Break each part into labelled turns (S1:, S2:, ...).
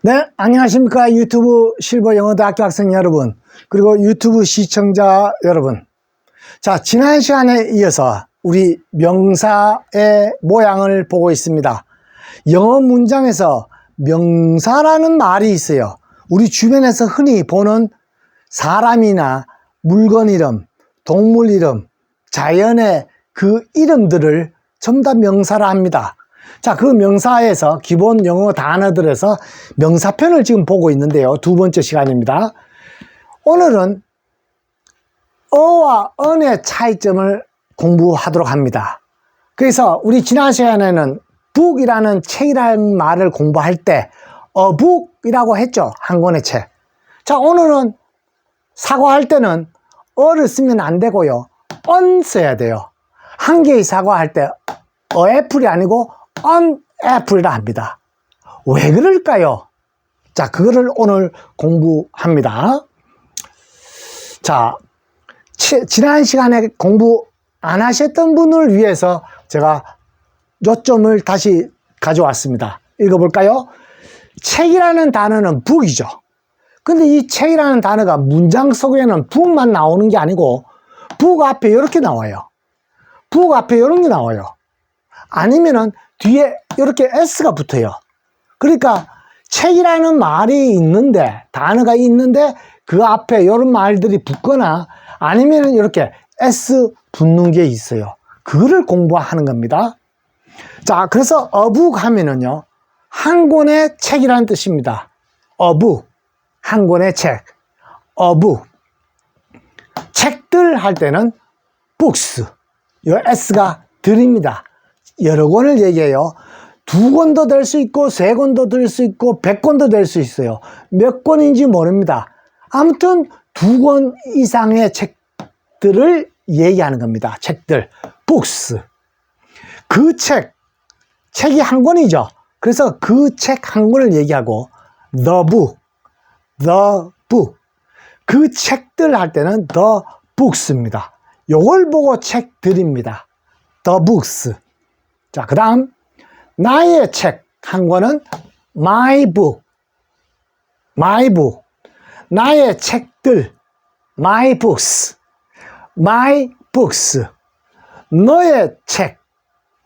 S1: 네, 안녕하십니까. 유튜브 실버 영어대학교 학생 여러분, 그리고 유튜브 시청자 여러분. 자, 지난 시간에 이어서 우리 명사의 모양을 보고 있습니다. 영어 문장에서 명사라는 말이 있어요. 우리 주변에서 흔히 보는 사람이나 물건 이름, 동물 이름, 자연의 그 이름들을 전부 다 명사라 합니다. 자, 그 명사에서 기본 영어 단어들에서 명사편을 지금 보고 있는데요. 두 번째 시간입니다. 오늘은 어와 언의 차이점을 공부하도록 합니다. 그래서 우리 지난 시간에는 book이라는 책이라는 말을 공부할 때 a book이라고 했죠. 한 권의 책. 자, 오늘은 사과할 때는 어를 쓰면 안 되고요. on 써야 돼요. 한 개의 사과할 때 a apple이 아니고 on apple이라 합니다. 왜 그럴까요? 자, 그거를 오늘 공부합니다. 자, 지난 시간에 공부 안 하셨던 분을 위해서 제가 요점을 다시 가져왔습니다. 읽어볼까요? 책이라는 단어는 book이죠. 근데 이 책이라는 단어가 문장 속에는 book만 나오는 게 아니고 book 앞에 이렇게 나와요. book 앞에 이런 게 나와요. 아니면은 뒤에 이렇게 s가 붙어요. 그러니까 책이라는 말이 있는데, 단어가 있는데 그 앞에 이런 말들이 붙거나 아니면 이렇게 s 붙는 게 있어요. 그거를 공부하는 겁니다. 자, 그래서 a book 하면은요, 한 권의 책이라는 뜻입니다. a book, 한 권의 책. a book. 책들 할 때는 books. 이 s가 들입니다. 여러 권을 얘기해요. 2권도 될 수 있고 3권도 될 수 있고 100권도 될 수 있어요. 몇 권인지 모릅니다. 아무튼 2권 이상의 책들을 얘기하는 겁니다. 책들, books. 그 책이 한 권이죠. 그래서 그 책 한 권을 얘기하고 the book. 그 책들 할 때는 the books입니다. 요걸 보고 책들입니다. the books. 자, 그 다음 나의 책 한 권은 my book. 나의 책들 my books. 너의 책,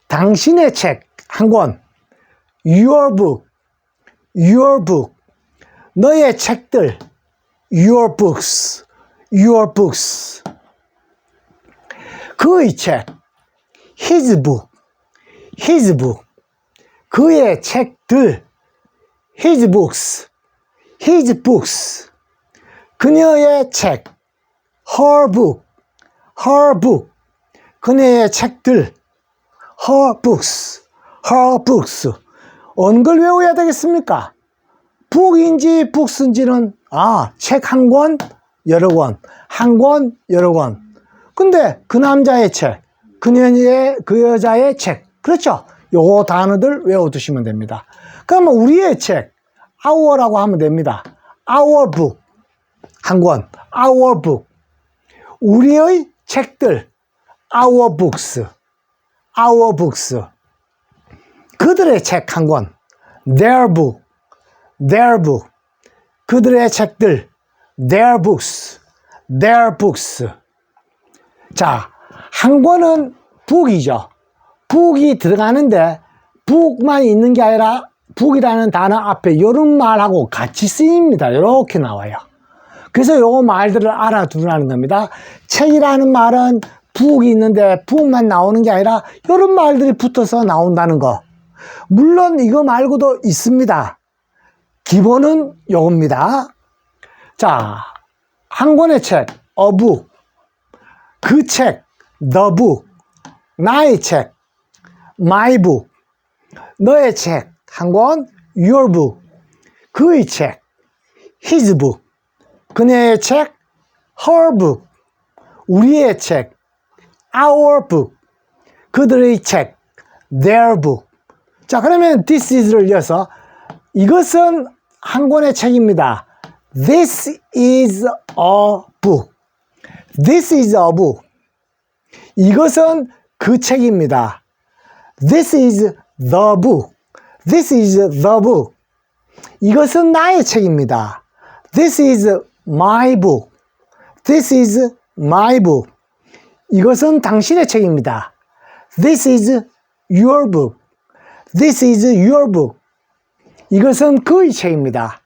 S1: 당신의 책 한 권 your book. 너의 책들 your books. 그의 책 his book. 그의 책들 his books. 그녀의 책 her book. 그녀의 책들 her books. 어느 걸 외워야 되겠습니까? book인지 books인지는 책 한 권, 여러 권, 한 권, 여러 권. 근데 그 남자의 책, 그 여자의 책, 그렇죠? 요 단어들 외워두시면 됩니다. 그러면 우리의 책, our라고 하면 됩니다. our book, 한 권, our book. 우리의 책들, our books. 그들의 책 한 권, their book. 그들의 책들, their books. 자, 한 권은 book이죠. book이 들어가는데 book만 있는 게 아니라 book이라는 단어 앞에 이런 말하고 같이 쓰입니다. 이렇게 나와요. 그래서 요 말들을 알아두라는 겁니다. 책이라는 말은 book이 있는데 book만 나오는 게 아니라 이런 말들이 붙어서 나온다는 거. 물론 이거 말고도 있습니다. 기본은 요겁니다. 자, 한 권의 책, a book. 그 책, the book. 나의 책, my book. 너의 책, 한 권, your book. 그의 책, his book. 그녀의 책, her book. 우리의 책, our book. 그들의 책, their book. 자, 그러면 this is를 이어서 이것은 한 권의 책입니다. This is a book. 이것은 그 책입니다. This is the book. 이것은 나의 책입니다. This is my book. This is my book. 이것은 당신의 책입니다. This is your book. This is your book. 이것은 그의 책입니다.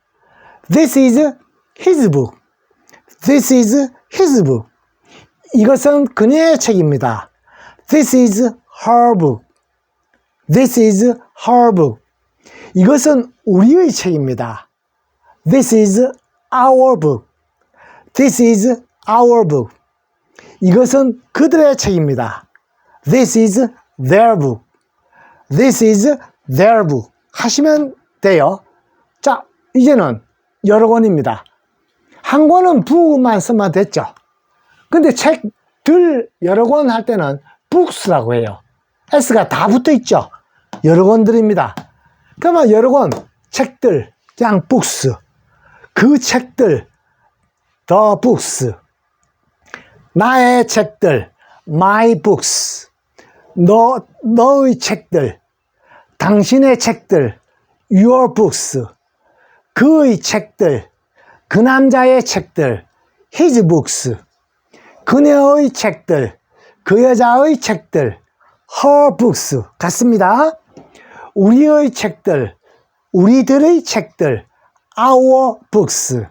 S1: This is his book. This is his book. 이것은 그녀의 책입니다. This is her book. This is her book. 이것은 우리의 책입니다. This is our book. This is our book. 이것은 그들의 책입니다. This is their book. This is their book. 하시면 돼요. 자, 이제는 여러 권입니다. 한 권은 book만 쓰면 됐죠. 근데 책들 여러 권 할 때는 books라고 해요. S가 다 붙어 있죠. 여러 권들입니다. 그러면 여러 권, 책들, 그냥 books. 그 책들, the books. 나의 책들, my books. 너의 책들, 당신의 책들, your books. 그의 책들, 그 남자의 책들, his books. 그녀의 책들, 그 여자의 책들, her books. 같습니다. 우리의 책들, 우리들의 책들, our books.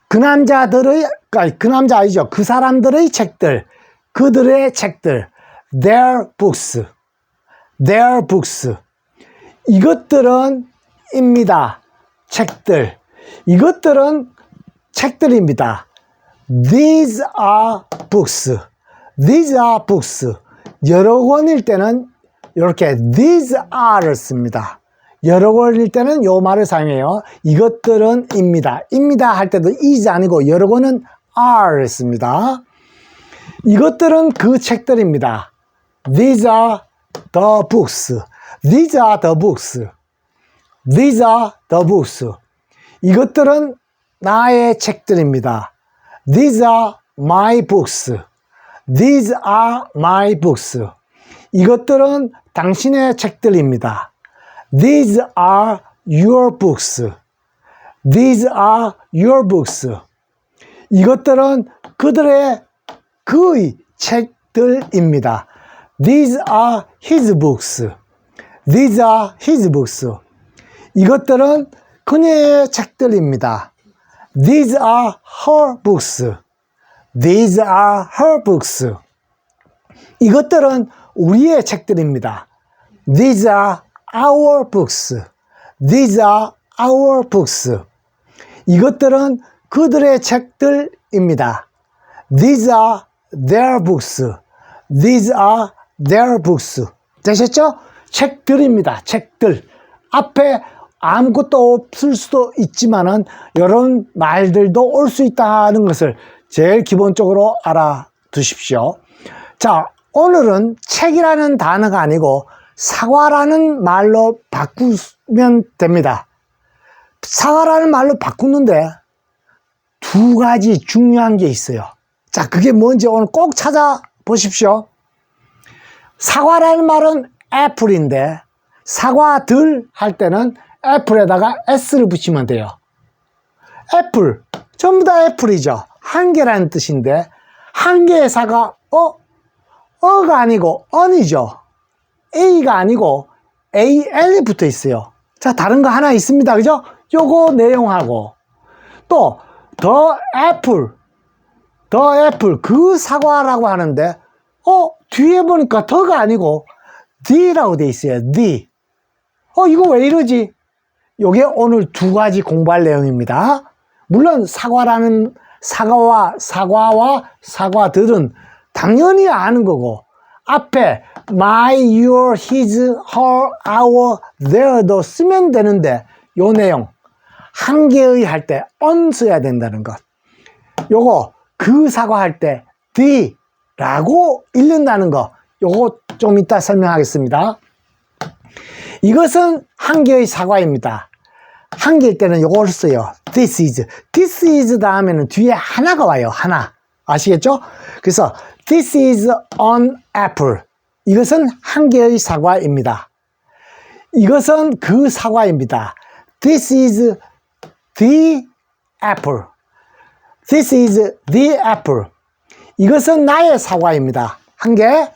S1: 그 남자들의, 그 남자 아니죠. 그 사람들의 책들, 그들의 책들, their books. their books. 이것들은 입니다. 책들. 이것들은 책들입니다. These are books. These are books. 여러 권일 때는 이렇게 these are를 씁니다. 여러 권일 때는 이 말을 사용해요. 이것들은 입니다. 입니다 할 때도 is 아니고 여러 권은 are를 씁니다. 이것들은 그 책들입니다. These are the books. These are the books. These are the books. 이것들은 나의 책들입니다. These are my books. These are my books. 이것들은 당신의 책들입니다. These are your books. These are your books. 이것들은 그의 책들입니다. These are his books. These are his books. 이것들은 그녀의 책들입니다. These are her books. These are her books. 이것들은 우리의 책들입니다. These are our books. These are our books. 이것들은 그들의 책들입니다. These are their books. These are their books. 되셨죠? 책들입니다. 책들. 앞에 아무것도 없을 수도 있지만은 이런 말들도 올 수 있다는 것을 제일 기본적으로 알아두십시오. 자, 오늘은 책이라는 단어가 아니고 사과라는 말로 바꾸면 됩니다. 사과라는 말로 바꾸는데 두 가지 중요한 게 있어요. 자, 그게 뭔지 오늘 꼭 찾아보십시오. 사과라는 말은 애플인데 사과들 할 때는 애플에다가 S를 붙이면 돼요. 애플, 전부 다 애플이죠. 한 개라는 뜻인데 한 개의 사과, 어가 아니고 언이죠. A가 아니고 AL이 붙어 있어요. 자, 다른 거 하나 있습니다. 그죠? 요거 내용하고 또 더 애플 그 사과라고 하는데 뒤에 보니까 더가 아니고 D라고 돼 있어요. D. 이거 왜 이러지? 요게 오늘 두 가지 공부할 내용입니다. 물론 사과와 사과들은 당연히 아는 거고 앞에 my, your, his, her, our, their도 쓰면 되는데 요 내용 한 개의 할 때 on 써야 된다는 것. 요거 그 사과할 때 the라고 읽는다는 거. 요거 좀 이따 설명하겠습니다. 이것은 한 개의 사과입니다. 한 개일 때는 요걸 써요. This is 다음에는 뒤에 하나가 와요. 하나. 아시겠죠? 그래서 this is an apple. 이것은 한 개의 사과입니다. 이것은 그 사과입니다. This is the apple. This is the apple. 이것은 나의 사과입니다. 한 개.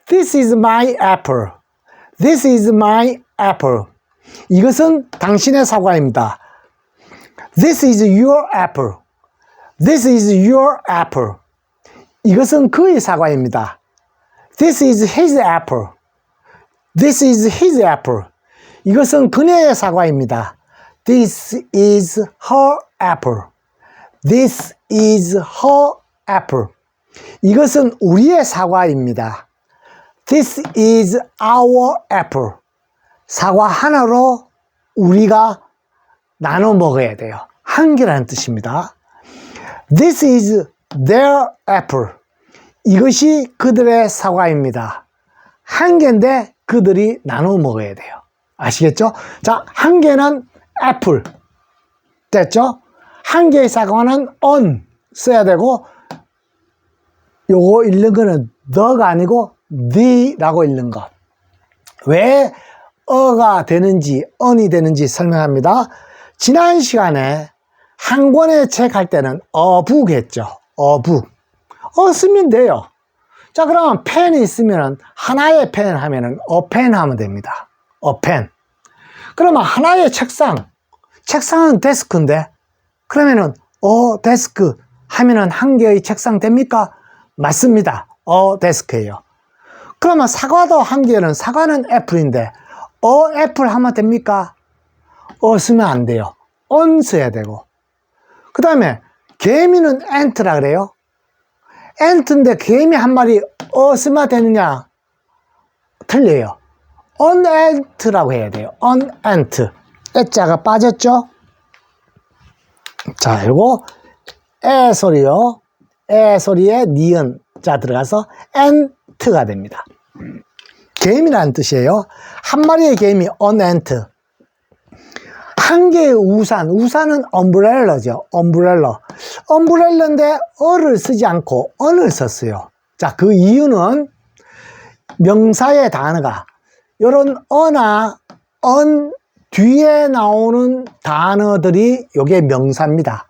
S1: This is my apple. This is my apple. 이것은 당신의 사과입니다. This is your apple. This is your apple. 이것은 그의 사과입니다. This is his apple. This is his apple. 이것은 그녀의 사과입니다. This is her apple. This is her apple. 이것은 우리의 사과입니다. This is our apple. 사과 하나로 우리가 나눠 먹어야 돼요. 한 개라는 뜻입니다. This is their apple. 이것이 그들의 사과입니다. 한 개인데 그들이 나눠 먹어야 돼요. 아시겠죠? 자, 한 개는 애플. 됐죠? 한 개의 사과는 on 써야 되고, 요거 읽는 거는 the가 아니고 the라고 읽는 것. 왜 어가 되는지 on이 되는지 설명합니다. 지난 시간에 한 권의 책 할 때는 a book 했죠. a book. 쓰면 돼요. 자, 그러면 펜이 있으면 하나의 펜 하면은 a pen 하면 됩니다. a pen. 그러면 하나의 책상은 데스크인데, 그러면은 데스크 하면은 한 개의 책상 됩니까? 맞습니다. 데스크예요. 그러면 사과도 한 개는, 사과는 애플인데 애플 하면 됩니까? 쓰면 안 돼요. on 써야 되고. 그 다음에 개미는 ant라 그래요. ant인데 개미 한 마리 쓰면 되느냐? 틀려요. on ant라고 해야 돼요. on ant. 애자가 빠졌죠? 자, 요거 애 소리요. 애 소리에 니은 자 들어가서 ant가 됩니다. 개미라는 뜻이에요. 한 마리의 개미 on ant. 한 개의 우산은 umbrel라죠. umbrel라인데 어를 쓰지 않고 on을 썼어요. 자, 그 이유는 명사의 단어가 요런 어나 on 뒤에 나오는 단어들이 요게 명사입니다.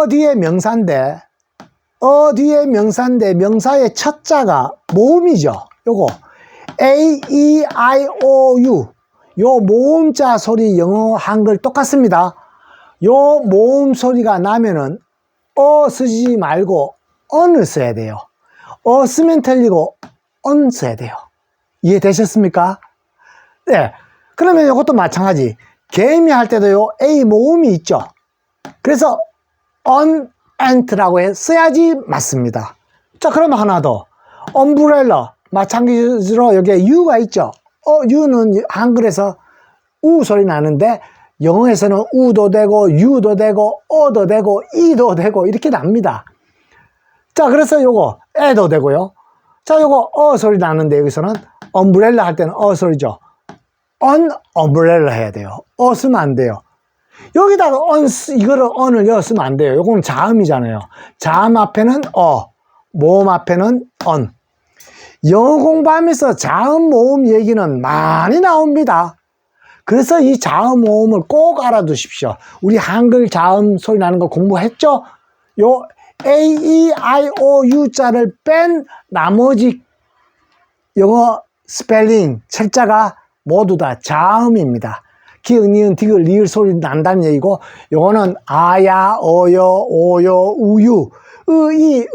S1: 뒤에 명사인데 명사의 첫 자가 모음이죠. 요거 A, E, I, O, U. 요 모음자 소리 영어 한글 똑같습니다. 요 모음 소리가 나면은 쓰지 말고 on을 써야 돼요. 쓰면 틀리고 on 써야 돼요. 이해되셨습니까? 네. 그러면 이것도 마찬가지. 개미 할 때도 요 A 모음이 있죠. 그래서 on ant라고 써야지 맞습니다. 자, 그러면 하나 더. umbrella. 마찬가지로 여기에 U가 있죠. U는 한글에서 우 소리 나는데 영어에서는 우도 되고 U도 되고 어도 되고 이도 되고 이렇게 납니다. 자, 그래서 요거 에도 되고요. 자, 요거 소리 나는데 여기서는 umbrella 할 때는 소리죠. on umbrella 해야 돼요. 쓰면 안 돼요. 여기다가 이거를 on을 쓰면 안 돼요. 요거는 자음이잖아요. 자음 앞에는 모음 앞에는 on. 영어 공부하면서 자음 모음 얘기는 많이 나옵니다. 그래서 이 자음 모음을 꼭 알아두십시오. 우리 한글 자음 소리 나는 거 공부했죠? 요 A, E, I, O, U 자를 뺀 나머지 영어 스펠링 철자가 모두 다 자음입니다. 기역, 니은, 디귿, 리을 소리 난다는 얘기고, 요거는 아야, 어여, 오여, 우유, 의,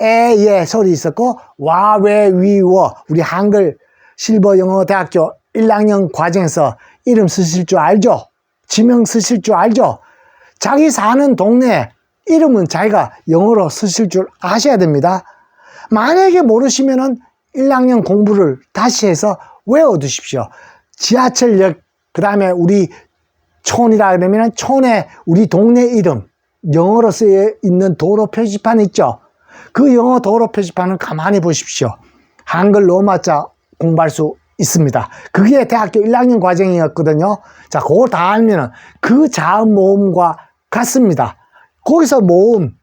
S1: 예 소리 있었고, 와, 왜, 위, 워. 우리 한글 실버 영어 대학교 1학년 과정에서 이름 쓰실 줄 알죠? 지명 쓰실 줄 알죠? 자기 사는 동네 이름은 자기가 영어로 쓰실 줄 아셔야 됩니다. 만약에 모르시면은 1학년 공부를 다시 해서 외워두십시오. 지하철역, 그 다음에 우리 촌이라 그러면 촌에 우리 동네 이름, 영어로 쓰여 있는 도로 표지판 있죠? 그 영어 도로 표지판을 가만히 보십시오. 한글 로마자 공부할 수 있습니다. 그게 대학교 1학년 과정이었거든요. 자, 그걸 다 알면은 그 자음 모음과 같습니다. 거기서 모음,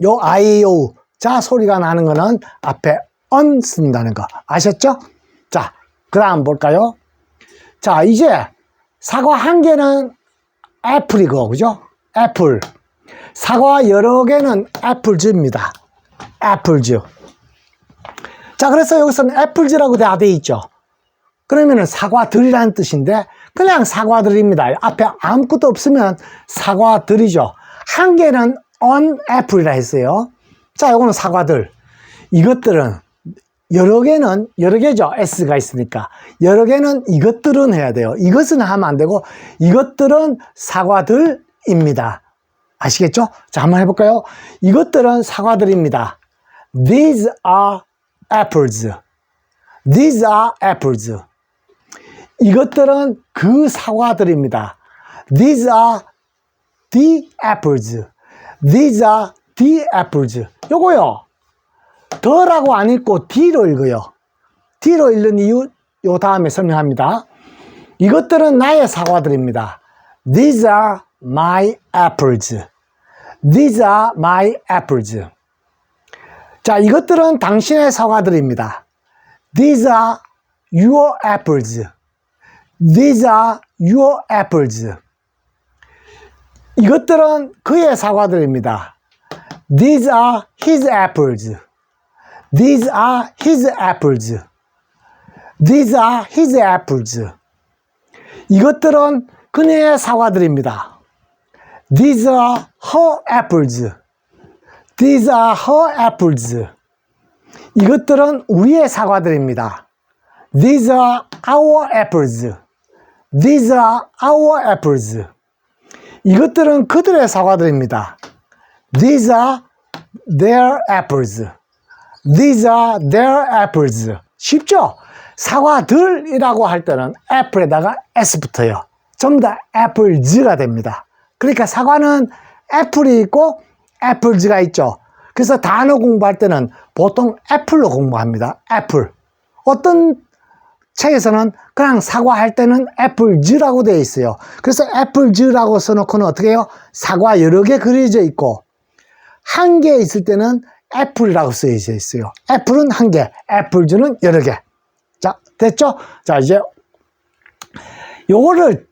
S1: 요 아이오 자 소리가 나는 거는 앞에 on 쓴다는 거 아셨죠? 자, 그 다음 볼까요? 자, 이제 사과 한 개는 애플이고, 그죠? 애플. 사과 여러 개는 애플즈입니다. 애플즈. 자, 그래서 여기서는 애플즈라고 다 돼 있죠. 그러면은 사과들이라는 뜻인데, 그냥 사과들입니다. 앞에 아무것도 없으면 사과들이죠. 한 개는 on apple이라 했어요. 자, 요거는 사과들. 이것들은 여러 개는, 여러 개죠. S가 있으니까. 여러 개는 이것들은 해야 돼요. 이것은 하면 안 되고, 이것들은 사과들입니다. 아시겠죠? 자, 한번 해볼까요? 이것들은 사과들입니다. These are apples. These are apples. 이것들은 그 사과들입니다. These are the apples. These are the apples. 요거요. 더라고 안 읽고 D로 읽어요. D로 읽는 이유 요 다음에 설명합니다. 이것들은 나의 사과들입니다. These are my apples. These are my apples. 자, 이것들은 당신의 사과들입니다. These are your apples. These are your apples. 이것들은 그의 사과들입니다. These are his apples. These are his apples. These are his apples. 이것들은 그녀의 사과들입니다. These are her apples. These are her apples. 이것들은 우리의 사과들입니다. These are our apples. These are our apples. 이것들은 그들의 사과들입니다. These are their apples. These are their apples. 쉽죠? 사과들이라고 할 때는 apple에다가 s 붙어요. 전부 다 apples가 됩니다. 그러니까 사과는 애플이 있고 apples가 있죠. 그래서 단어 공부할 때는 보통 애플로 공부합니다. 애플. 어떤 책에서는 그냥 사과할 때는 apples라고 되어 있어요. 그래서 apples라고 써놓고는 어떻게 해요? 사과 여러 개 그려져 있고 한 개 있을 때는 애플이라고 쓰여져 있어요. 애플은 한 개, apples는 여러 개. 자, 됐죠? 자, 이제 요거를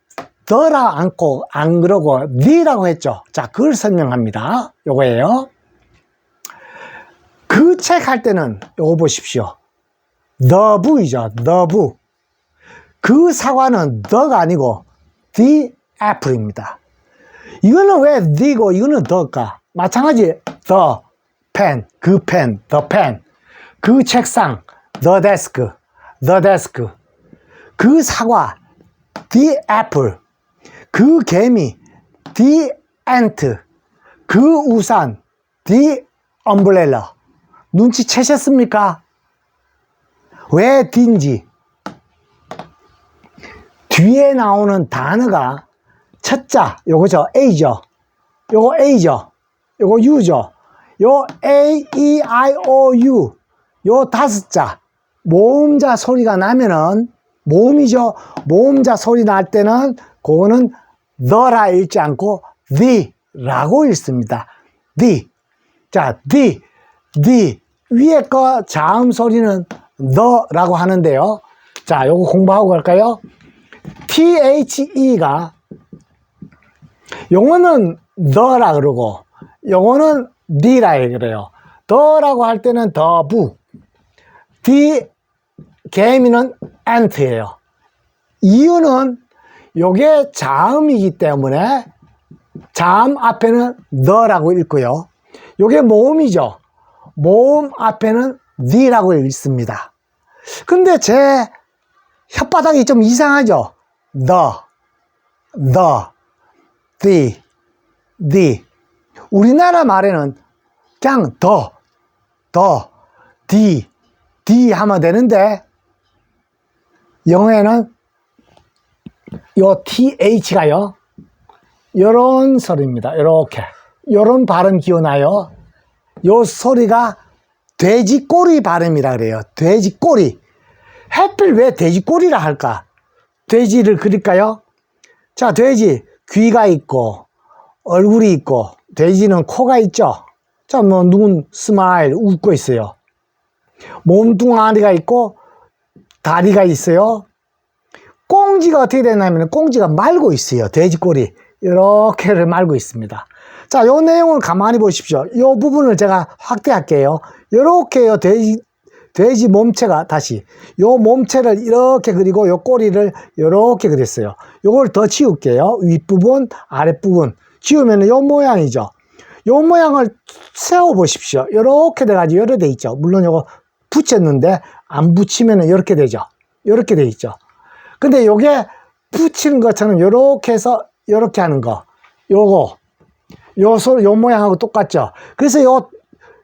S1: 더라 않고 안 그러고 the라고 했죠. 자, 그걸 설명합니다. 요거예요. 그 책 할 때는 요거 보십시오. the book이죠. the book. 그 사과는 the가 아니고 the apple입니다. 이거는 왜 the고 이거는 the일까? 마찬가지 the pen, 그 pen, the pen. 그 책상, the desk, the desk. 그 사과, the apple. 그 개미, the ant. 그 우산, the umbrella. 눈치채셨습니까? 왜 D인지. 뒤에 나오는 단어가 첫 자, 요거죠. A죠. 요거 A죠. 요거 U죠. 요 A, E, I, O, U. 요 다섯 자. 모음자 소리가 나면은, 모음이죠. 모음자 소리 날 때는, 그거는 the라 읽지 않고 the라고 읽습니다. the. 자, the. 위에 거 자음 소리는 the라고 하는데요. 자, 요거 공부하고 갈까요? the가 요거는 the라 그러고 요거는 the라 그래요. the라고 할 때는 the book. the 개미는 ant예요. 이유는 요게 자음이기 때문에 자음 앞에는 the라고 읽고요. 요게 모음이죠. 모음 앞에는 the라고 읽습니다. 근데 제 혓바닥이 좀 이상하죠? the. 우리나라 말에는 그냥 the 하면 되는데 영어에는 요 th가요. 요런 소리입니다. 요렇게. 요런 발음 기어나요. 요 소리가 돼지꼬리 발음이라 그래요. 돼지꼬리. 하필 왜 돼지꼬리라 할까? 돼지를 그릴까요? 자, 돼지 귀가 있고 얼굴이 있고 돼지는 코가 있죠. 자, 눈 스마일 웃고 있어요. 몸뚱아리가 있고 다리가 있어요. 꽁지가 어떻게 되냐면 꽁지가 말고 있어요. 돼지 꼬리 이렇게를 말고 있습니다. 자, 요 내용을 가만히 보십시오. 요 부분을 제가 확대할게요. 이렇게요. 돼지 몸체가 다시 요 몸체를 이렇게 그리고 요 꼬리를 이렇게 그렸어요. 요걸 더 지울게요. 윗부분, 아랫부분 지우면 요 모양이죠. 요 모양을 세워 보십시오. 이렇게 돼가지고 이렇게 돼 있죠. 물론 요거 붙였는데 안 붙이면 이렇게 되죠. 이렇게 돼 있죠. 근데 요게 붙이는 것처럼 이렇게 해서 이렇게 하는 거, 요거 요 모양하고 똑같죠. 그래서 요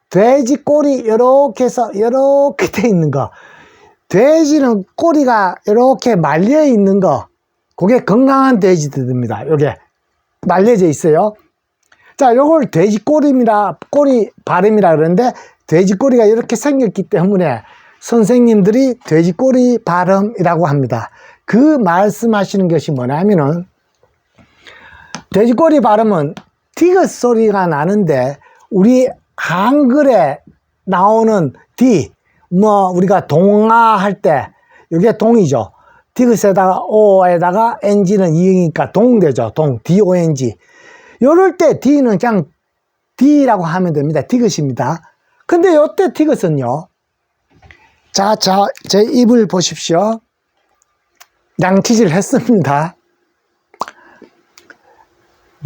S1: 돼지 꼬리 이렇게 해서 이렇게 돼 있는 거, 돼지는 꼬리가 이렇게 말려 있는 거, 그게 건강한 돼지들입니다. 요게 말려져 있어요. 자, 요걸 돼지 꼬리 발음이라 그러는데 돼지 꼬리가 이렇게 생겼기 때문에 선생님들이 돼지 꼬리 발음이라고 합니다. 그 말씀하시는 것이 뭐냐면은 돼지 꼬리 발음은 디귿 소리가 나는데 우리 한글에 나오는 디, 우리가 동아 할 때 이게 동이죠. 디귿에다가 오에다가 NG는 이응이니까 동되죠. 동, DONG. 요럴 때 D는 그냥 D라고 하면 됩니다. 디귿입니다. 근데 요때 디귿은요. 자, 제 입을 보십시오. 양치질 했습니다.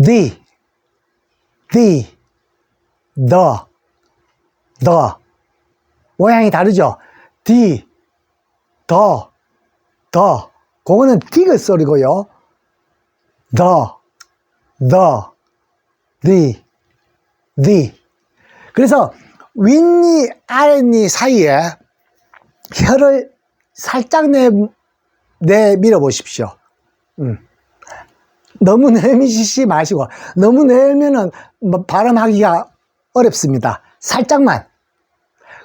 S1: the, the, 모양이 다르죠? the, 그거는 디귿 소리고요. the. 그래서 윗니, 아랫니 사이에 혀를 살짝 내밀어 보십시오. 너무 내미시지 마시고, 너무 내면은 발음하기가 어렵습니다. 살짝만.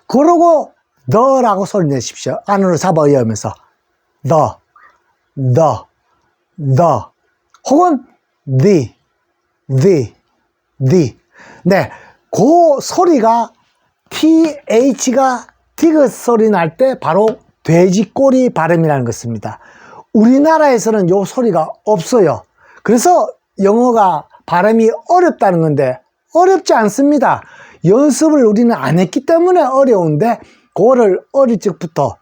S1: 그러고 너라고 소리 내십시오. 안으로 잡아 이으면서 너 혹은 the. 네, 그 소리가 TH가 디귿 소리 날 때 바로 돼지 꼬리 발음이라는 것입니다. 우리나라에서는 요 소리가 없어요. 그래서 영어가 발음이 어렵다는 건데 어렵지 않습니다. 연습을 우리는 안 했기 때문에 어려운데 그거를 어릴 적부터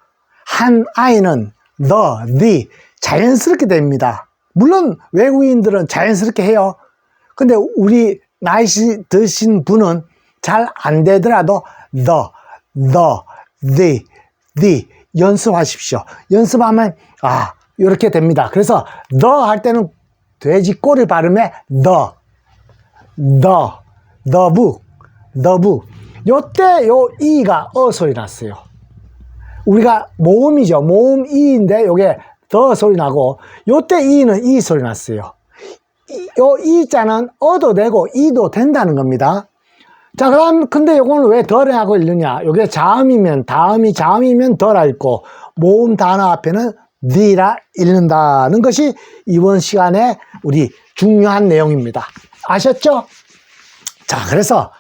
S1: 한 아이는 the 자연스럽게 됩니다. 물론 외국인들은 자연스럽게 해요. 근데 우리 나이 드신 분은 잘 안 되더라도 the 연습하십시오. 연습하면 이렇게 됩니다. 그래서 할 때는 돼지 꼬리 발음에 the book. 요때 요 이가 소리 났어요. 우리가 모음이죠. 모음 이인데 요게 더 소리 나고 요때 이는 이 소리 났어요. 요 이자는 어도 되고 이도 된다는 겁니다. 자, 그럼 근데 요거는 왜 덜하고 읽느냐? 요게 자음이면 다음이 자음이면 덜하 읽고 모음 단어 앞에는 the라 읽는다는 것이 이번 시간에 우리 중요한 내용입니다. 아셨죠? 자, 그래서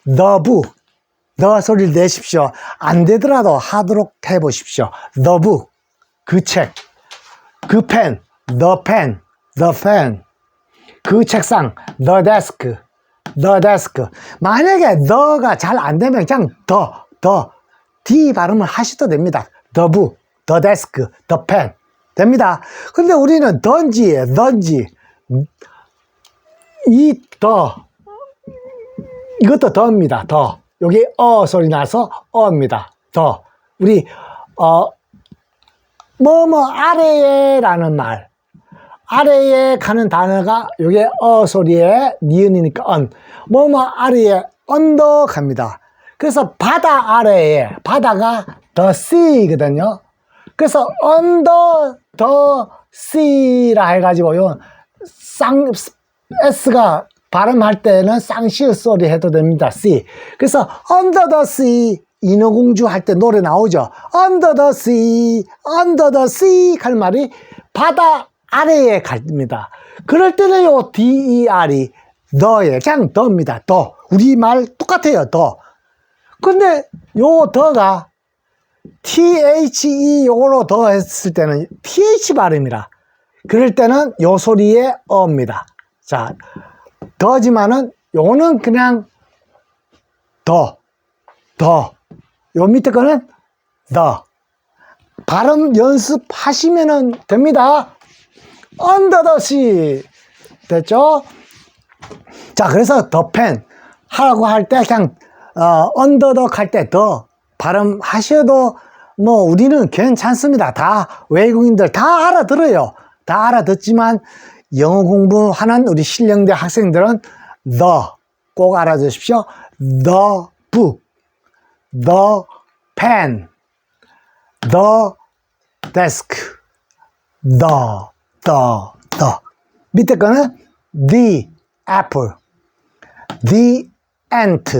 S1: the book, the 소리를 내십시오. 안 되더라도 하도록 해보십시오. the book, 그 책, 그 펜, the pen, 그 책상, the desk. 만약에 the가 잘 안 되면 그냥 D 발음을 하셔도 됩니다. the book, the desk, the pen. 됩니다. 근데 우리는 던지. 이 이것도 더입니다. 여기 소리 나서 어입니다. 우리 아래에라는 말, 아래에 가는 단어가 요게 소리에 니은이니까 아래에 언더 갑니다. 그래서 바다 아래에, 바다가 the sea거든요. 그래서 under the sea라 해가지고 요 S가 발음할 때는 쌍시읒 소리 해도 됩니다. C. 그래서 under the sea, 인어공주 할 때 노래 나오죠. under the sea 할 말이 바다 아래에 갑니다. 그럴 때는 요 DER이 더에 그냥 더입니다. 우리말 똑같아요. 근데 요 더가 THE 요거로 더 했을 때는 TH 발음이라. 그럴 때는 요 소리의 어입니다. 자, 더지만은 요거는 그냥 더. 요 밑에 거는 더. 발음 연습하시면 됩니다. under the sea. 됐죠? 자, 그래서 the pen 하라고 할 때 그냥 under the 할 때 더 발음하셔도 뭐 우리는 괜찮습니다. 다 외국인들 다 알아들어요. 다 알아듣지만 영어 공부하는 우리 신령대 학생들은 the 꼭 알아두십시오. the book, the pen, the desk, the 밑에 거는 the apple, the ant,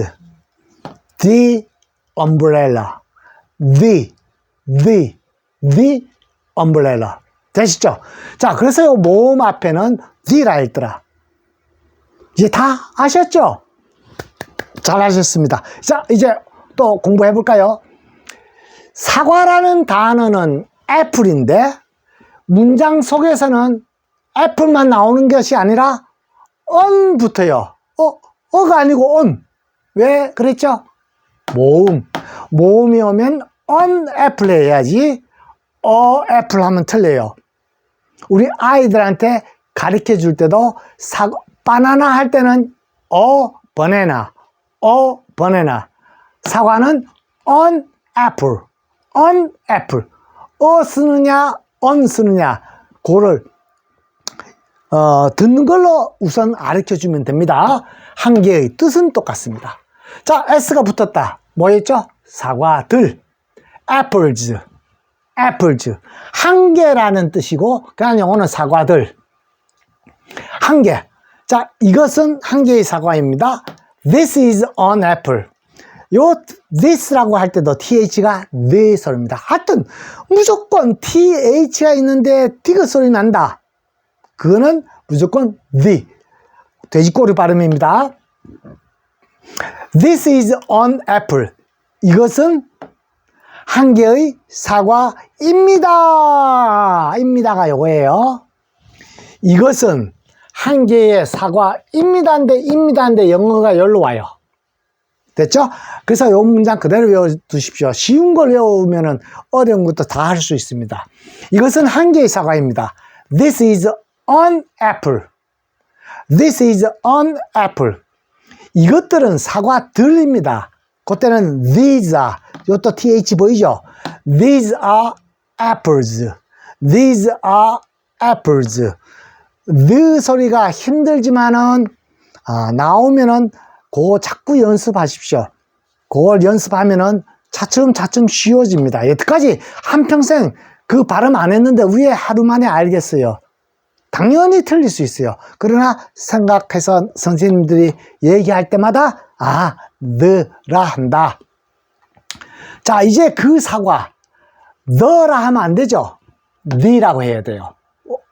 S1: the umbrella, the umbrella. 되시죠? 자, 그래서 요 모음 앞에는 the라 했더라. 이제 다 아셨죠? 잘하셨습니다. 자, 이제 또 공부해 볼까요? 사과라는 단어는 애플인데 문장 속에서는 애플만 나오는 것이 아니라 on부터요. 어가 아니고 on. 왜 그랬죠? 모음이 오면 on 애플 해야지 애플 하면 틀려요. 우리 아이들한테 가르쳐 줄 때도 바나나 할 때는 바나나, 바나나. 사과는 on apple. 쓰느냐, on 쓰느냐, 그거를 듣는 걸로 우선 가르쳐 주면 됩니다. 한 개의 뜻은 똑같습니다. 자, S가 붙었다. 뭐였죠? 사과들. apples. 한 개라는 뜻이고, 그냥 영어는 사과들. 한 개. 자, 이것은 한 개의 사과입니다. This is an apple. 요 this라고 할 때도 th가 네 소리입니다. 하여튼 무조건 th가 있는데 디귿 소리 난다. 그거는 무조건 the. 돼지꼬리 발음입니다. This is an apple. 이것은 한 개의 사과입니다. 입니다가 요거예요. 이것은 한 개의 사과입니다인데 영어가 여기로 와요. 됐죠? 그래서 요 문장 그대로 외워두십시오. 쉬운 걸 외우면 어려운 것도 다 할 수 있습니다. 이것은 한 개의 사과입니다. This is an apple. This is an apple. 이것들은 사과들입니다. 그때는 these are, 이것도 th 보이죠? These are apples. These are apples. the 소리가 힘들지만은 나오면은 그거 자꾸 연습하십시오. 그걸 연습하면은 차츰 쉬워집니다. 여태까지 한평생 그 발음 안 했는데 왜 하루 만에 알겠어요? 당연히 틀릴 수 있어요. 그러나 생각해서 선생님들이 얘기할 때마다 the라 한다. 자, 이제 그 사과 the라 하면 안 되죠. the라고 해야 돼요.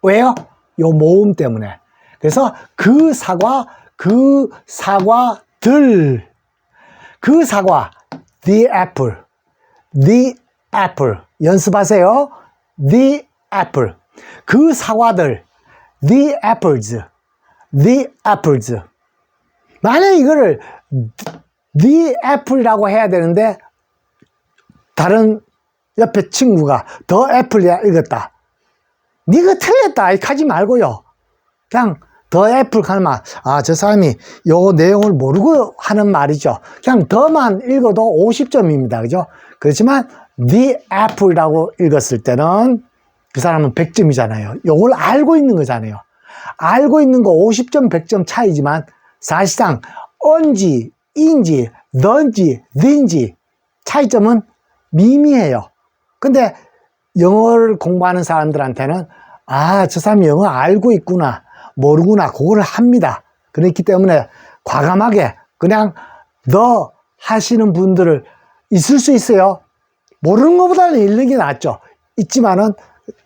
S1: 왜요? 요 모음 때문에. 그래서 그 사과들, 그 사과 the apple 연습하세요. the apple. 그 사과들 the apples. 만약에 이거를 the apple이라고 해야 되는데 다른 옆에 친구가 the apple이야 읽었다. 니가 틀렸다 이렇게 하지 말고요. 그냥 the apple 하면 저 사람이 요 내용을 모르고 하는 말이죠. 그냥 the만 읽어도 50점입니다. 그죠? 그렇지만 the apple이라고 읽었을 때는 그 사람은 100점이잖아요. 요걸 알고 있는 거잖아요. 알고 있는 거 50점, 100점 차이지만 사실상 on지, 인지, 넌지, 닌지 차이점은 미미해요. 근데 영어를 공부하는 사람들한테는 저 사람이 영어 알고 있구나, 모르구나, 그거를 합니다. 그렇기 때문에 과감하게 그냥 너 하시는 분들을 있을 수 있어요. 모르는 것보다는 읽는 게 낫죠. 있지만은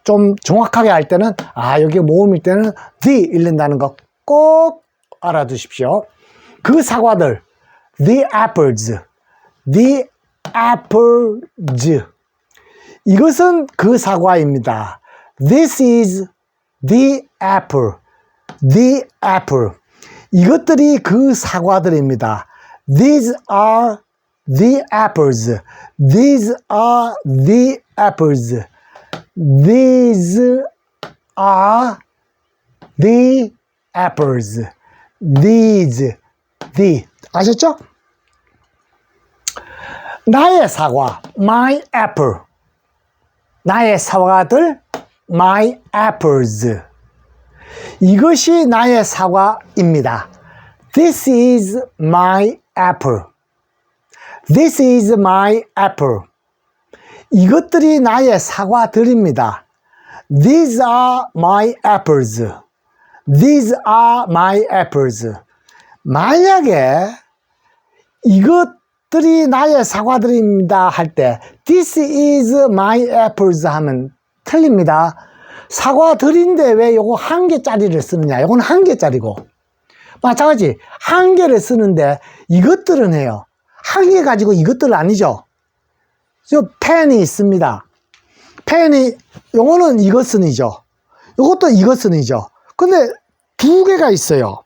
S1: 좀 정확하게 할 때는 여기 모음일 때는 the 읽는다는 거 꼭 알아두십시오. 그 사과들 the apples 이것은 그 사과입니다. This is the apple. The apple. 이것들이 그 사과들입니다. These are the apples. These are the apples. These are the apples. These, the. 아셨죠? 나의 사과, my apple. 나의 사과들, my apples. 이것이 나의 사과입니다. This is my apple. This is my apple. 이것들이 나의 사과들입니다. These are my apples. These are my apples. 만약에 이것들이 나의 사과들입니다 할 때 This is my apples 하면 틀립니다. 사과들인데 왜 요거 한 개짜리를 쓰느냐? 요건 한 개짜리고 마찬가지 한 개를 쓰는데 이것들은 해요. 한 개 가지고 이것들은 아니죠. 저 펜이 있습니다. 펜이 요거는 이것은이죠. 요것도 이것은이죠. 근데 두 개가 있어요.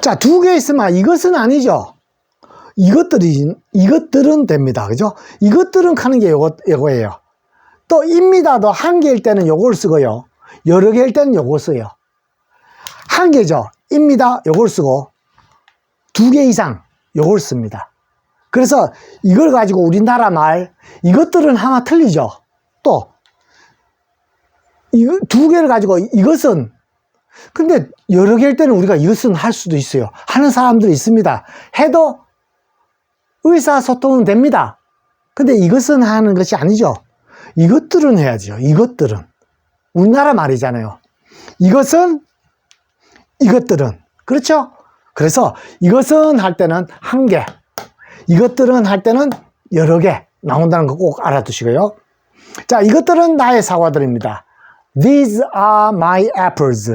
S1: 자, 두 개 있으면 이것은 아니죠. 이것들은 됩니다. 그죠? 이것들은 하는 게 요거예요. 또 입니다도 한 개일 때는 요걸 쓰고요. 여러 개일 때는 요걸 써요. 한 개죠. 입니다. 요걸 쓰고 두 개 이상 요걸 씁니다. 그래서 이걸 가지고 우리나라 말 이것들은 하나 틀리죠. 또 두 개를 가지고 이것은 근데 여러 개일 때는 우리가 이것은 할 수도 있어요. 하는 사람들이 있습니다. 해도 의사소통은 됩니다. 근데 이것은 하는 것이 아니죠. 이것들은 해야죠. 이것들은. 우리나라 말이잖아요. 이것은, 이것들은. 그렇죠? 그래서 이것은 할 때는 한 개, 이것들은 할 때는 여러 개 나온다는 거 꼭 알아두시고요. 자, 이것들은 나의 사과들입니다. These are my apples.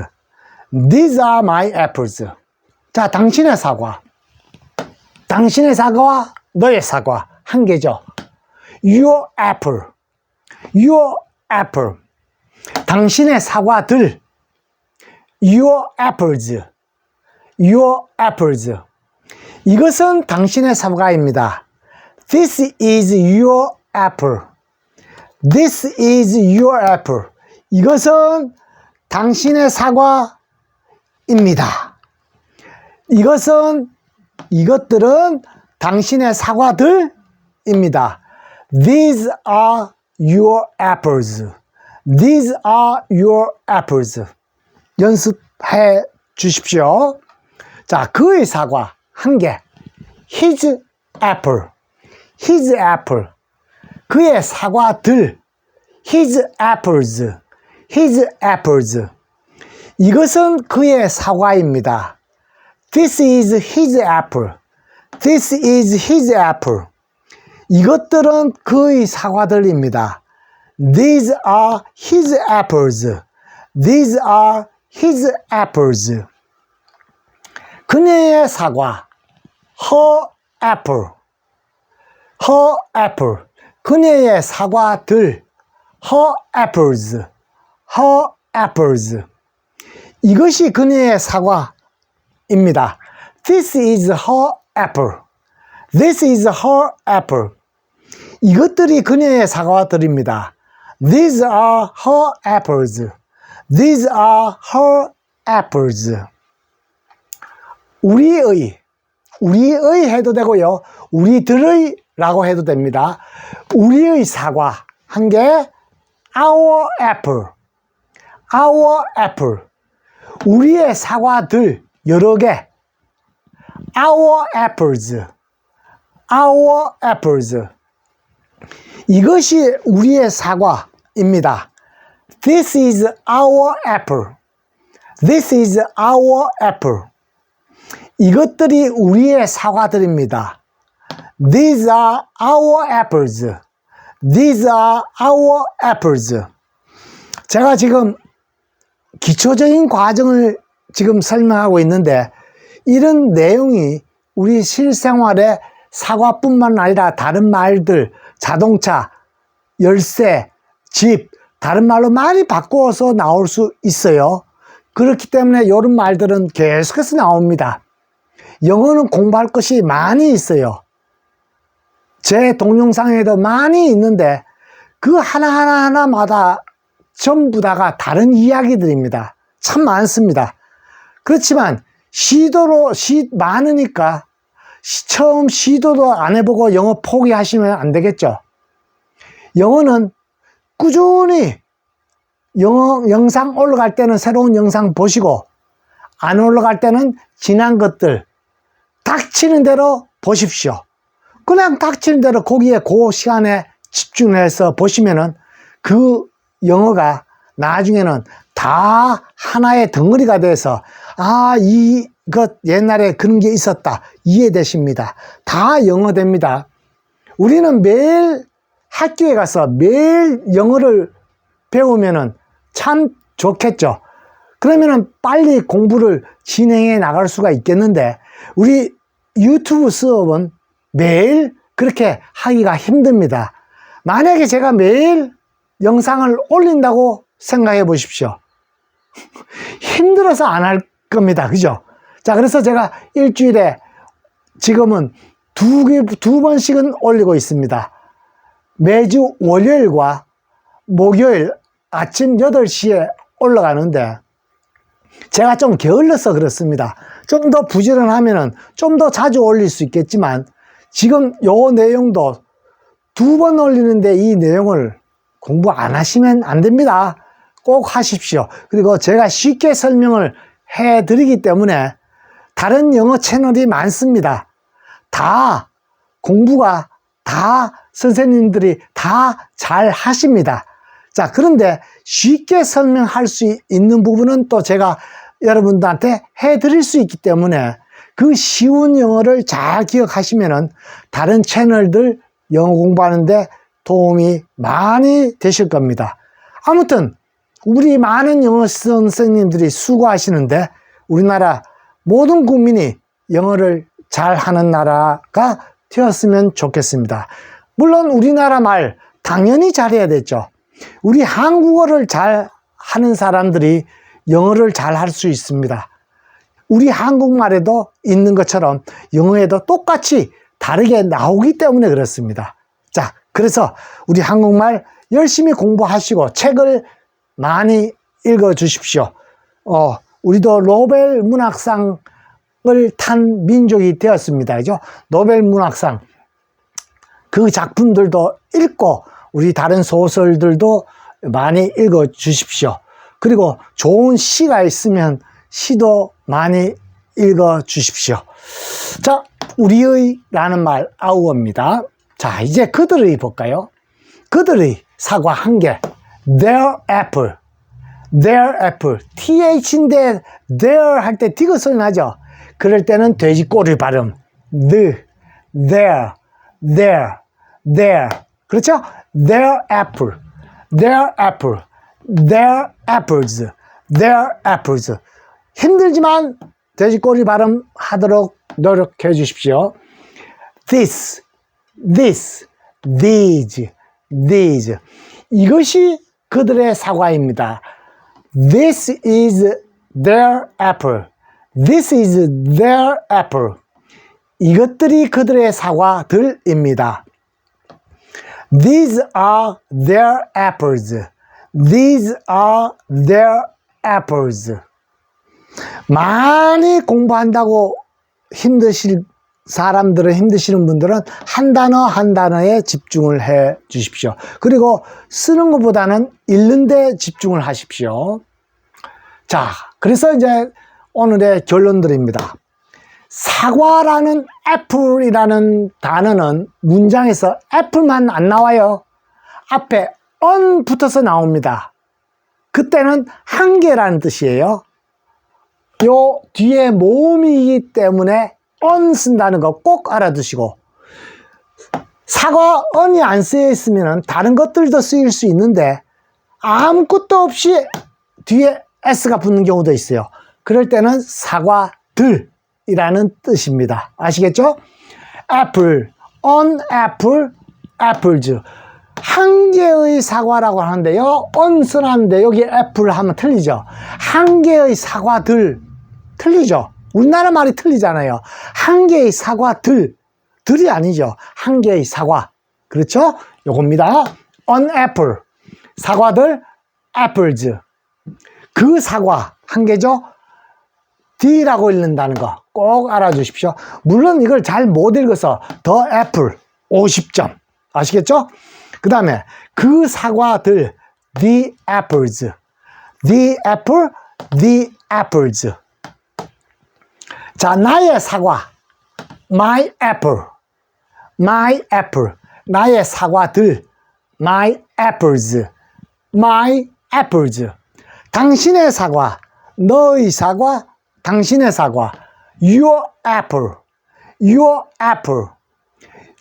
S1: These are my apples. 자, 당신의 사과. 당신의 사과와 너의 사과. 한 개죠. Your apple. Your apple. 당신의 사과들. Your apples. Your apples. 이것은 당신의 사과입니다. This is your apple. This is your apple. 이것은 당신의 사과입니다. 이것들은 당신의 사과들입니다. These are your apples. These are your apples. 연습해 주십시오. 자, 그의 사과 한 개. His apple. His apple. 그의 사과들. His apples. His apples. 이것은 그의 사과입니다. This is his apple. This is his apple. 이것들은 그의 사과들입니다. These are his apples. These are his apples. 그녀의 사과. Her apple. Her apple. 그녀의 사과들. Her apples. Her apples. 이것이 그녀의 사과입니다. This is her apple. This is her apple. 이것들이 그녀의 사과들입니다. These are her apples. These are her apples. 우리의 해도 되고요. 우리들의 라고 해도 됩니다. 우리의 사과 한 개. Our apple. Our apple. 우리의 사과들 여러 개. Our apples. Our apples. 이것이 우리의 사과입니다. This is our apple. This is our apple. 이것들이 우리의 사과들입니다. These are our apples. These are our apples. 제가 지금 기초적인 과정을 지금 설명하고 있는데 이런 내용이 우리 실생활에 사과뿐만 아니라 다른 말들, 자동차, 열쇠, 집, 다른 말로 많이 바꾸어서 나올 수 있어요. 그렇기 때문에 이런 말들은 계속해서 나옵니다. 영어는 공부할 것이 많이 있어요. 제 동영상에도 많이 있는데 그 하나하나마다 전부 다가 다른 이야기들입니다. 참 많습니다. 그렇지만 많으니까 처음 시도도 안 해보고 영어 포기하시면 안 되겠죠. 영어는 꾸준히 영상 올라갈 때는 새로운 영상 보시고 안 올라갈 때는 지난 것들 닥치는 대로 보십시오. 그냥 닥치는 대로 거기에 그 시간에 집중해서 보시면은 그 영어가 나중에는 다 하나의 덩어리가 돼서 이것 옛날에 그런 게 있었다 이해되십니다. 다 영어 됩니다. 우리는 매일 학교에 가서 매일 영어를 배우면은 참 좋겠죠. 그러면은 빨리 공부를 진행해 나갈 수가 있겠는데 우리 유튜브 수업은 매일 그렇게 하기가 힘듭니다. 만약에 제가 매일 영상을 올린다고 생각해 보십시오. 힘들어서 안 할 겁니다. 그죠? 자, 그래서 제가 일주일에 지금은 두 번씩은 올리고 있습니다. 매주 월요일과 목요일 아침 8시에 올라가는데 제가 좀 게을러서 그렇습니다. 좀 더 부지런하면은 좀 더 자주 올릴 수 있겠지만 지금 요 내용도 2번 올리는데 이 내용을 공부 안 하시면 안 됩니다. 꼭 하십시오. 그리고 제가 쉽게 설명을 해 드리기 때문에 다른 영어 채널이 많습니다. 다 공부가 다 선생님들이 다 잘 하십니다. 자, 그런데 쉽게 설명할 수 있는 부분은 또 제가 여러분들한테 해 드릴 수 있기 때문에 그 쉬운 영어를 잘 기억하시면은 다른 채널들 영어 공부하는데 도움이 많이 되실 겁니다. 아무튼 우리 많은 영어 선생님들이 수고하시는데 우리나라 모든 국민이 영어를 잘하는 나라가 되었으면 좋겠습니다. 물론 우리나라 말 당연히 잘해야 되죠. 우리 한국어를 잘 하는 사람들이 영어를 잘 할 수 있습니다. 우리 한국말에도 있는 것처럼 영어에도 똑같이 다르게 나오기 때문에 그렇습니다. 자, 그래서 우리 한국말 열심히 공부하시고 책을 많이 읽어 주십시오. 우리도 노벨 문학상을 탄 민족이 되었습니다. 그죠? 노벨 문학상. 그 작품들도 읽고 우리 다른 소설들도 많이 읽어 주십시오. 그리고 좋은 시가 있으면 시도 많이 읽어 주십시오. 자, 우리의 라는 말 아우어입니다. 자, 이제 그들의 볼까요? 그들의 사과 한 개. Their apple. Their apple. TH인데 their 할 때 디귿 소리 나죠? 그럴 때는 돼지 꼬리 발음. their. 그렇죠? Their apple. Their apple. Their apples. Their apples. 힘들지만 돼지 꼬리 발음 하도록 노력해 주십시오. These. 이것이 그들의 사과입니다. This is their apple. This is their apple. 이것들이 그들의 사과들입니다. These are their apples. These are their apples. 많이 공부한다고 힘드실 사람들은 힘드시는 분들은 한 단어 한 단어에 집중을 해 주십시오. 그리고 쓰는 것보다는 읽는 데 집중을 하십시오. 자, 그래서 이제 오늘의 결론들입니다. 사과라는 애플이라는 단어는 문장에서 애플만 안 나와요. 앞에 on 붙어서 나옵니다. 그때는 한 개라는 뜻이에요. 요 뒤에 모음이기 때문에 on 쓴다는 거 꼭 알아두시고, 사과 on이 안 쓰여 있으면 다른 것들도 쓰일 수 있는데 아무것도 없이 뒤에 s가 붙는 경우도 있어요. 그럴 때는 사과들이라는 뜻입니다. 아시겠죠? apple, an apple, apples. 한 개의 사과라고 하는데요. on은 하는데 여기 apple 하면 틀리죠. 한 개의 사과들 틀리죠. 우리나라 말이 틀리잖아요. 한 개의 사과들, 들이 아니죠. 한 개의 사과. 그렇죠? 요겁니다. an apple, 사과들, apples. 그 사과, 한 개죠. D라고 읽는다는 거 꼭 알아주십시오. 물론 이걸 잘 못 읽어서 the apple 50점. 아시겠죠? 그 다음에 그 사과들, the apples. the apple, the apples. 자, 나의 사과, my apple, my apple. 나의 사과들, my apples, my apples. 당신의 사과, 너의 사과, 당신의 사과, your apple, your apple.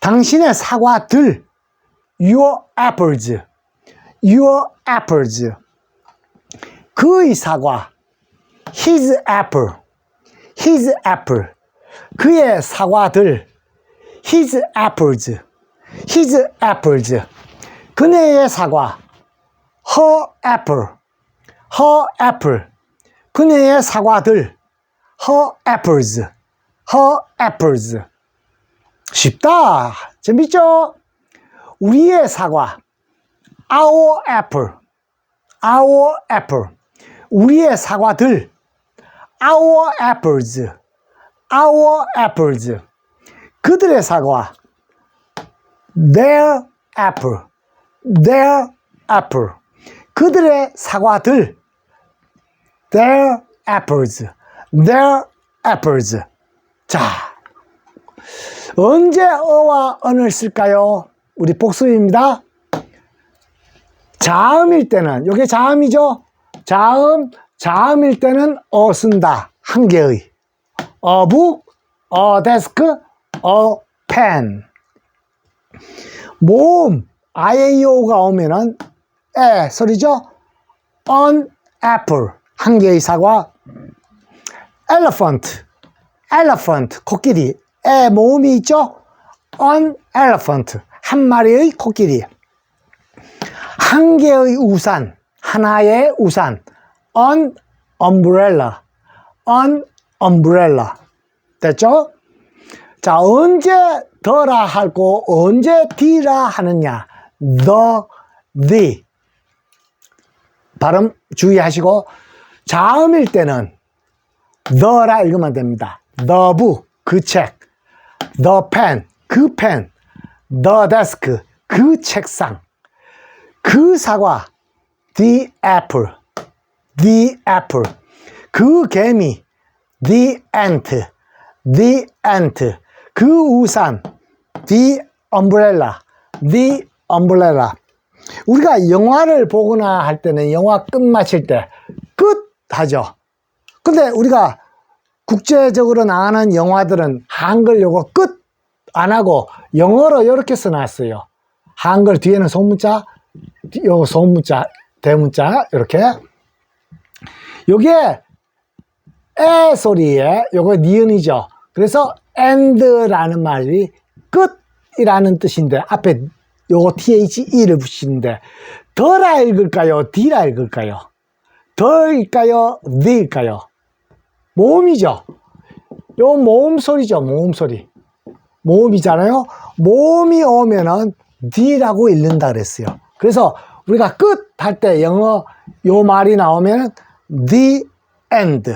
S1: 당신의 사과들, your apples, your apples. 그의 사과, his apple, his apple. 그의 사과들, his apples, his apples. 그녀의 사과, her apple, her apple. 그녀의 사과들, her apples, her apples. 쉽다. 재밌죠? 우리의 사과, our apple, our apple. 우리의 사과들, our apples, our apples. 그들의 사과, their apple, their apple. 그들의 사과들, their apples, their apples. 자, 언제 어와 언을 쓸까요? 우리 복습입니다. 자음일 때는, 이게 자음이죠? 자음일 때는 어 쓴다. 한 개의. A book, a desk, a pen. 모음, IAO가 오면은 에 소리죠? An apple, 한 개의 사과. Elephant, elephant, 코끼리. 에 모음이 있죠? An elephant, 한 마리의 코끼리. 한 개의 우산, 하나의 우산. An umbrella, an umbrella. 됐죠? 자, 언제 더라 하고 언제 디라 하느냐? the. 발음 주의하시고, 자음일 때는 the라 읽으면 됩니다. the book, 그 책. the pen, 그 펜. the desk, 그 책상. 그 사과, the apple, the apple. 그 개미, the ant, the ant. 그 우산, the umbrella, the umbrella. 우리가 영화를 보거나 할 때는 영화 끝마칠 때 끝 하죠. 근데 우리가 국제적으로 나가는 영화들은 한글 요거 끝 안 하고 영어로 이렇게 써놨어요. 한글 뒤에는 소문자, 요 소문자, 대문자 이렇게. 요게 에 소리에 요거 니은이죠. 그래서 and라는 말이 끝이라는 뜻인데 앞에 요거 the를 붙이는데 더라 읽을까요? 디라 읽을까요? 더일까요? the일까요? 모음이죠. 요 모음 소리죠. 모음 소리. 모음이잖아요. 모음이 오면은 D라고 읽는다 그랬어요. 그래서 우리가 끝 할 때 영어 요 말이 나오면 the end,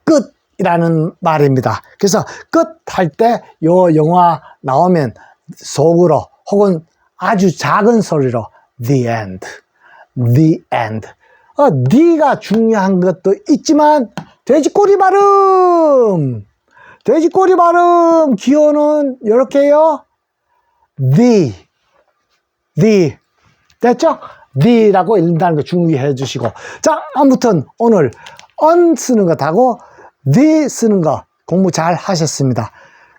S1: 끝이라는 말입니다. 그래서 끝 할 때 요 영화 나오면 속으로 혹은 아주 작은 소리로 the end, the end. D가 중요한 것도 있지만 돼지꼬리 발음, 돼지꼬리 발음 기호는 이렇게요. the 됐죠? the라고 읽는다는 거 주의해 주시고. 자, 아무튼 오늘 on 쓰는 것하고 the 쓰는 거 공부 잘 하셨습니다.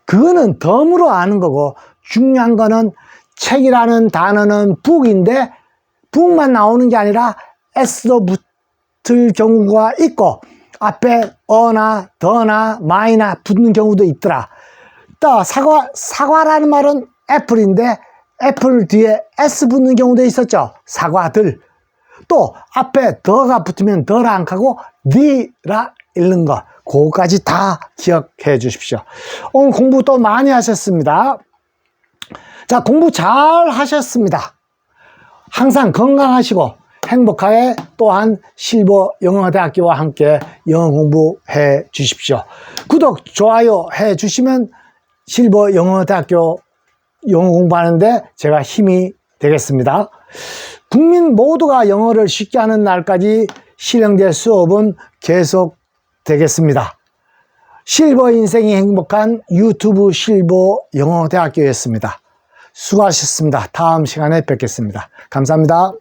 S1: 그거는 덤으로 아는 거고 중요한 거는 책이라는 단어는 book인데 book만 나오는 게 아니라 s도 붙을 경우가 있고 앞에 어나 더나 my나 붙는 경우도 있더라. 또 사과라는 말은 애플인데 애플 뒤에 S 붙는 경우도 있었죠. 사과들. 또 앞에 더가 붙으면 더라 안 하고 니라 읽는 거. 그거까지 다 기억해 주십시오. 오늘 공부 또 많이 하셨습니다. 자, 공부 잘 하셨습니다. 항상 건강하시고 행복하게 또한 실버 영어대학교와 함께 영어 공부해 주십시오. 구독, 좋아요 해 주시면 실버 영어대학교 영어 공부하는데 제가 힘이 되겠습니다. 국민 모두가 영어를 쉽게 하는 날까지 실행될 수업은 계속 되겠습니다. 실버 인생이 행복한 유튜브 실버 영어대학교였습니다. 수고하셨습니다. 다음 시간에 뵙겠습니다. 감사합니다.